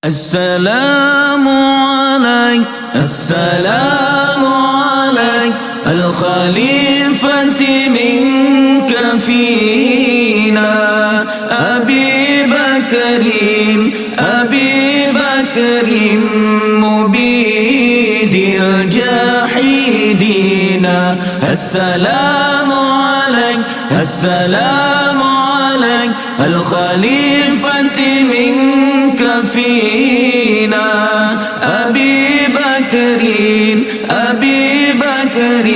السلام عليك السلام عليك الخليفة منك فينا أبي بكر مبيد الجاحدين السلام عليك السلام عليك الخليفة منك فينا أبي بكر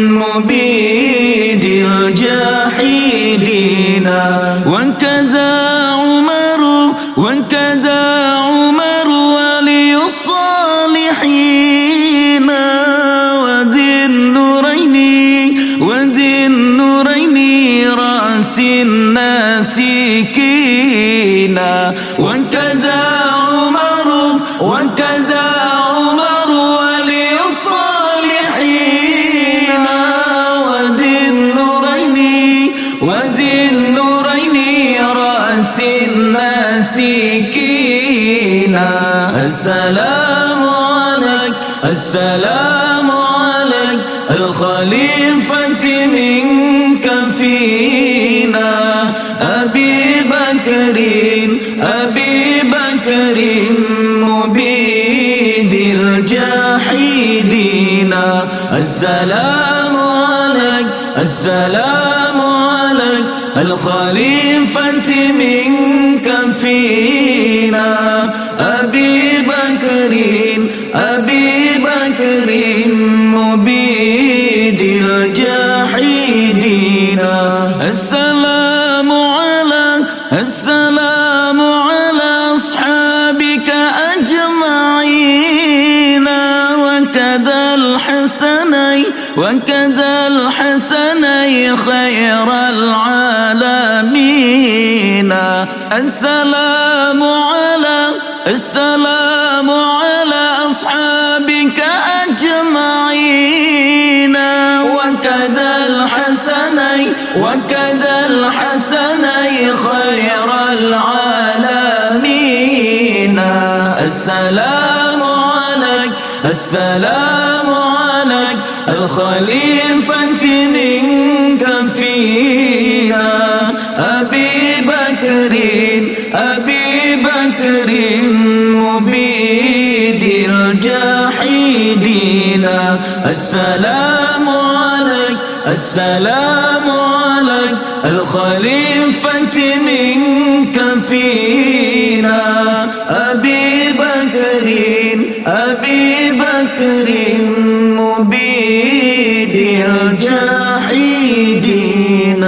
مبيد الجاحدين وكذا عمر ولي الصالحين وذي النورين رأس الناسكين وكذا عمر ولي الصالحين وذي النورين رأس الناسكين السلام عليك الخليفة منك فينا أبي بكر مبيد الجاحدين السلام عليك الخليفة منك فينا أبي بكر مبيد الجاحدين السلام على أصحابك أجمعين وكذا الحسنين خير العالمين السلام على أصحابك أجمعين وكذا الحسنين خير العالمين السلام عليك الخليفة منك فينا أبي بكر مبيد الجاحدين السلام عليك الخليفة منك فينا أبي بكر مبيد الجاحدين